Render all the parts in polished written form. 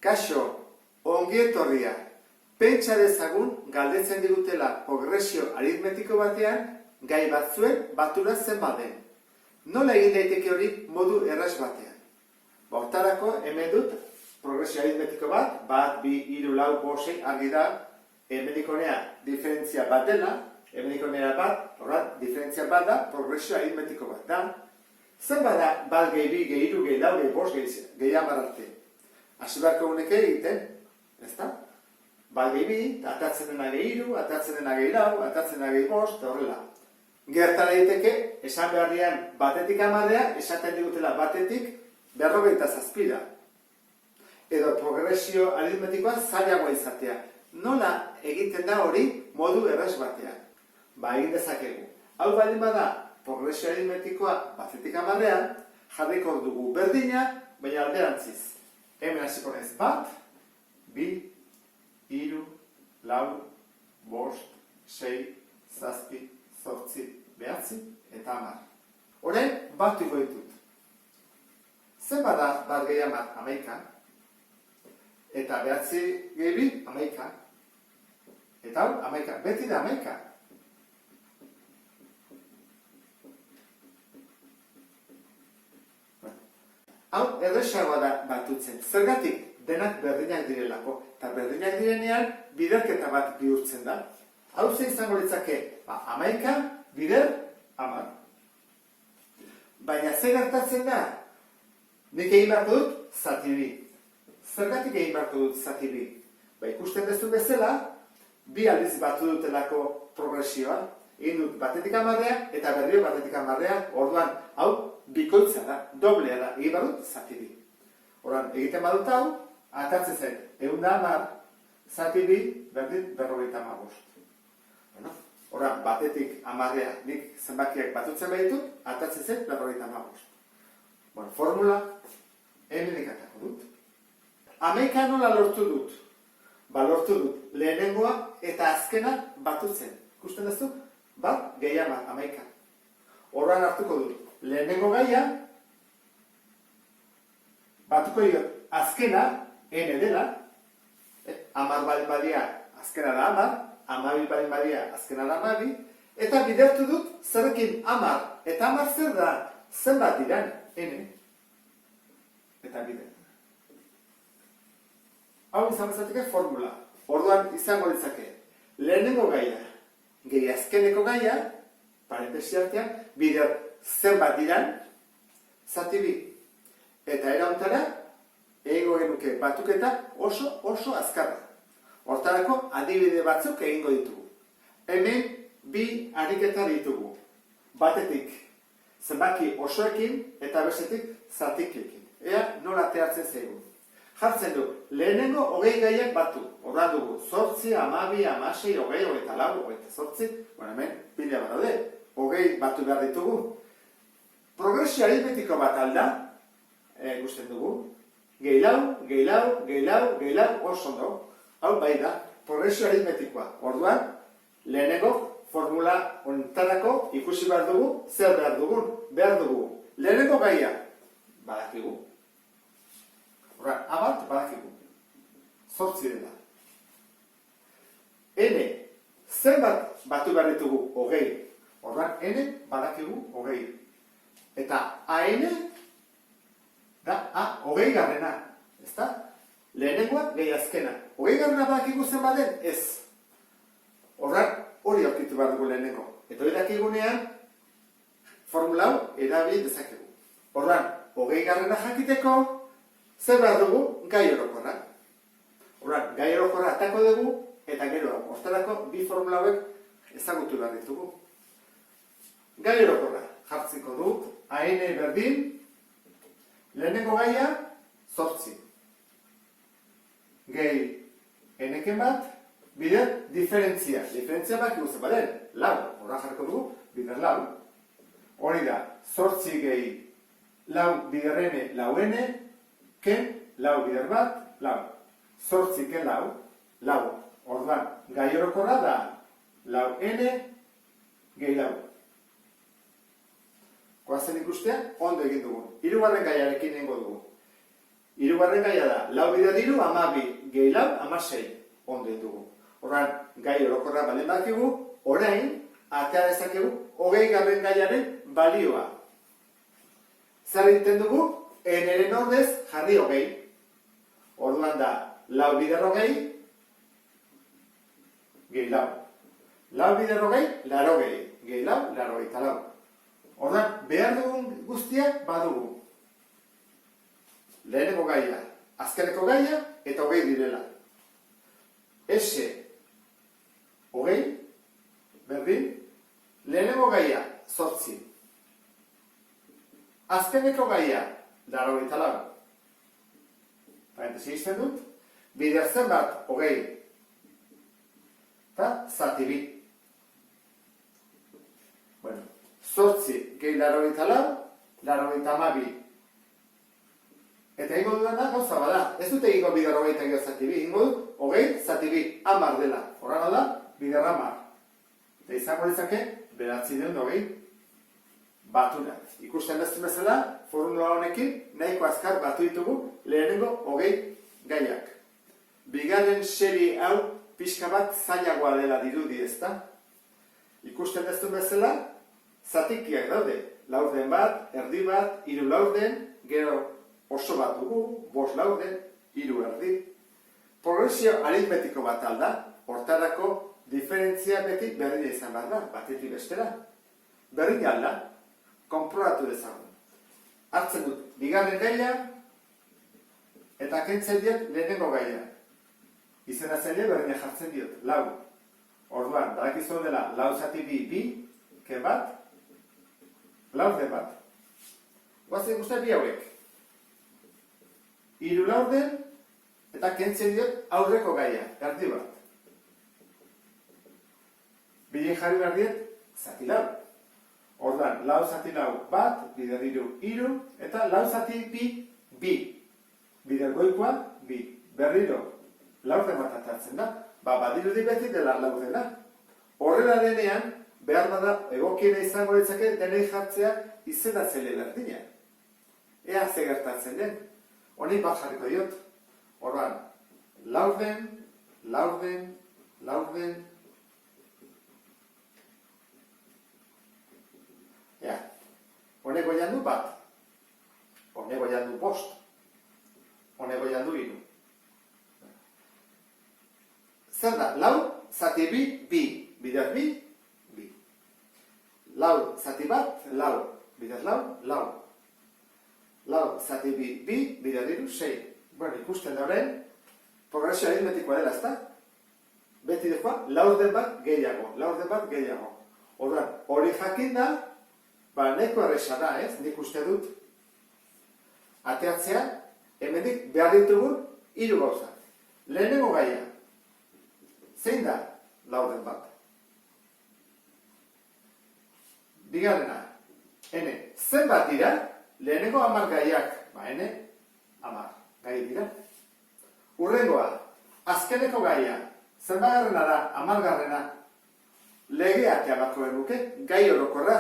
Kaixo, ongi etorria. Pentsa dezagun galdetzen digutela progresio aritmetiko batean gai batzuen batura zenbat den. Nola egin daiteke hori modu erraz batean? Hortarako hemen dut progresio aritmetiko bat, 1, 2, 3, 4, 5, 6 argi da, hemendikonea diferentzia bat dela, hemendikonea bat, horrat, diferentzia bat da, progresio aritmetiko bat da. Zenbat da, bat gehi 2, gehi 3, gehi 4, gehi 5, gehi 10 arte. Hasi beharko uneke egiten, ezta? Bat gehi 2, atatzen dena gehi 3, atatzen dena gehi 4, atatzen dena gehi 5, eta horrela. Gertara daiteke, esan beharrian batetik 10, esaten digutela batetik 57. Edo progresio aritmetikoa zailagoa izatea. Nola egiten da hori modu erraz batean? Egin dezakegu. Hau baldin bada progresio aritmetikoa batetik 10, jarriko dugu berdina, baina alderantziz. Hemen hasiko naiz 1, 2, 3, 4, 5, 6, 7, 8, 9 eta 10. Orain batuko ditut. Zenbat da bat gehi 10? 11. Eta 9 gehi 2, 11. Eta hau 11. Beti da 11. Hau erresagoa da batutzen. Zergatik denak berdinak direlako. Eta berdinak direnean biderketa bat bihurtzen da. Hau ze izango litzake? 11 bider 10. Baina zer gertatzen da? Nik egin beharko dut zati 2. Zergatik egin beharko dut zati 2? Ikusten duzu bezala, 2 aldiz batu dutelako progresioa. Egin dut batetik 10 eta berrio batetik 10, orduan hau bikoitza da, doblea da, egin badut zati 2. Horan, egiten badut hau, atatzen zen, 110, zati 2, berdin 55. Horan, batetik 10, nik zenbakiak batutzen behitut, atatzen zen 55. Formula, hemen ikatako dut. 11 nola lortu dut? Lortu dut, lehenengoa eta azkena batutzen. Ikusten duzu? Bat, gehi 11. Horan hartuko dut. Lehenengo gaia, batuko dut, azkena, n dela, 10 baldin badia, azkena da 10, 12 baldin badia, azkena da 12, eta bidertu dut, zerrekin 10, eta 10 zer da, zenbat diran, n, eta bider. Hau izan bezateke formula. Orduan izango ditzake, lehenengo gaia, gehi azkeneko gaia, parentesi artean, bider zenbat diran, zati 2. Eta erauntara, egingo genuke batuketa oso azkarra. Hortarako adibide batzuk egingo ditugu. Hemen 2 ariketa ditugu. Batetik zenbaki osoekin eta bestetik zatikekin. Ea nola teatzen zaigu. Jartzen du, lehenengo 20 gaiak batu. Horra dugu, 8, 12, 16, 20, 24, 28, hemen pila bat daude. 20 batu behar ditugu. Progresio aritmetiko bat alda, gusten dugu, gehi lau, oso ondo. Hau bai da, progresio aritmetikoa. Orduan, lehenengo formula honetarako ikusi behar dugu, zer behar dugu. Lehenengo gaia, badakigu. Horra, abat, badakigu. 8 dela. N, zenbat batu behar ditugu 20. Orduan, n badakigu 20. Eta AN da A20 garrena. Ezta? Lehenengoa gehi azkena. 20 garrena badakigu zen baden? Ez. Orduan, hori aurkitu behar dugu lehenengo. Eta hori dakigunean, formula hau erabili dezakegu. Orduan, 20 garrena jakiteko, zer behar dugu? Gai orokorra. Orduan, gai orokorra atako dugu, eta gero, hortarako, 2 formula hauek ezagutu behar ditugu. Gai orokorra jartziko dut, AN berdin, lehenengo gaia, 8. Gehi, eneken bat, bider, diferentzia. Diferentzia bat ikusten, balen, lau, horra jarriko dugu, bider lau. Hori da, 8 gehi, lau bider n, lau n, ken, lau bider bat, lau. 8 ken lau, lau. Orduan, gai orokorra da, lau n, gehi lau. Goazen ikustea, ondo egin dugu. 3. gaiarekin egingo dugu. Hirugarren gaia da, lau bider hiru, 12, gehi lau, 16. Ondo ditugu. Horran, gai orokorra balen bakigu, orain, atea dezakegu, 20. gaiaren balioa. Zer egiten dugu, eneren ordez jarri 20. Orduan da, lau bider 20, gehi lau. Lau bider 20, 80, gehi lau, 84. Orduan, behar dugun guztiak badugu. Lehenengo gaia, azkeneko gaia, eta 20 direla. Ese, 20, berdin, lehenengo gaia, 8. Azkeneko gaia, 84. Parentesi izten dut, bider zenbat, 20. Eta, zati bi. Bueno, 8 gehi 84, 82. Eta ingo dudana gauza bada. Ez dute ingo bider 20 gehi zati bi. Ingo dut, 20 zati bi, 10 dela. Horra da, bider 10. Eta izango ditzake, 920 batura. Ikusten bezin bezala, formula honekin, nahiko azkar batu ditugu lehenengo 20 gaiak. Bigarren serie hau pixka bat zailagoa dela dirudi, ezta? Ikusten bezin bezala, zatikiak daude. Laurden bat, erdi bat, 3 laurden, gero oso bat dugu, 5 laurden, 3 erdi. Progresio aritmetiko bat alda, hortarako diferentzia beti berdina izan behar da, batetik bestera. Berdina alda, konprobatu dezagun. Hartzen dut, bigarren gaia, eta kentzen diot lehenengo gaia. Izenatzaile berdina jartzen diot, lau. Orduan, badakizu dela, lau zati bi, ke bat, laurden bat. Guazen guztia bi hauek. 3 laurden, eta kentzen diot aurreko gaia, erdi bat. Bilen jarri behar diet, zati lau. Orduan, lau zati lau bat, bider hiru, eta lau zati bi. Bider goikoa, bi. Berriro, laurden bat atartzen da. Badirudi beti dela laurdena. Horrela denean, behar bada egokiena izango ditzake denei jartzea izendatzele berdina. Ea ze gertatzen den. Honi bat jarriko diot. Orduan, laurden, ea, honeko jandu bat, honeko jandu 5, honeko jandu 3. Zer da, lau, zati bi, bider bi. Lau, zati bat, lau, bider lau. Lau, zati bi, bider 6. Bueno, ikusten da horren, progresio aritmetikoa dela, ezta? Beti dekoa, laurden bat gehiago. Orduan, hori jakin da, neko erresa da, ez? Nik uste dut, ateatzea, hemendik behar ditugun 3 gauza. Lehenengo gaia, zein da laurden bat? Bigarrena, zenbat dira? Lehenengo 10 gaiak, ene, 10 gai dira. Urrengoa, azkeneko gaia, zenbagarrena da, 10garrena, legeak jabako benuke, gai orokorra.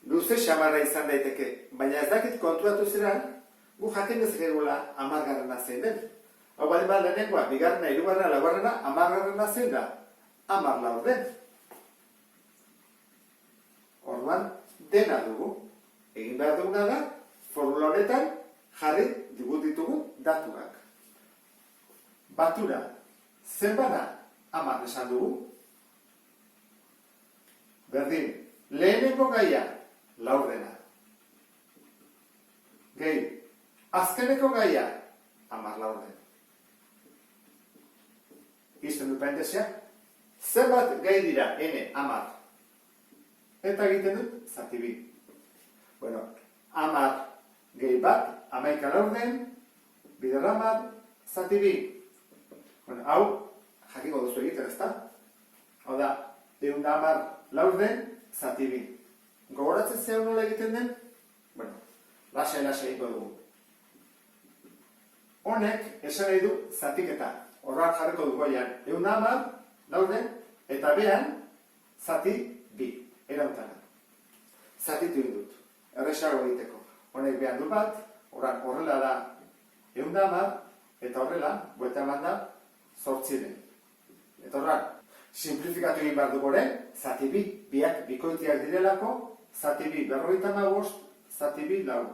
Luze xamarra izan daiteke, baina ez dakit kontuatu ziren, gu jakin dezakegula 10garrena zein den. Hau bali bat lehenengoa, bigarrena, hirugarrena, laugarrena, 10garrena zein da, 10 laurden. Orduan, dena dugu. Egin behar duguna da, formula honetan jarri ditugu datuak. Batura, zenbana 10 esan dugu. Berdin, lehenengo gaia, laurdena. Gehi, azkeneko gaia, 10 laurden. Izten du parentesia, zenbat gai dira, 10. Eta egiten dut, zati bi. Bueno, 10 gehi bat, 11 laurden, bider 10, zati bi. Bueno, hau, jakiko duzu egiten, ezta? Hau da, 110 laurden, zati bi. Gogoratzen zehau nola egiten den? Bueno, lasai egiko dugu. Honek, esan nahi du, zatiketa. Horrak jarriko dugu aian. 110 laurden, eta behan, zati bi. Erautana. Zatitu indut. Erresago egiteko. Honek behan du bat, Horrela da 110, eta horrela, buelta eman da, 8. Eta horra, simplifikatu egin behar dugu orain, zati bi, biak bikoitiak direlako, zati bi 55, zati bi 4.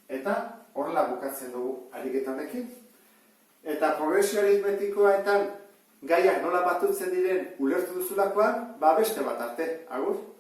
Eta horrela bukatzen dugu ariketa honekin. Eta progresio aritmetikoetan gaiak nola batutzen diren ulertu duzulakoan, beste bat arte, agur.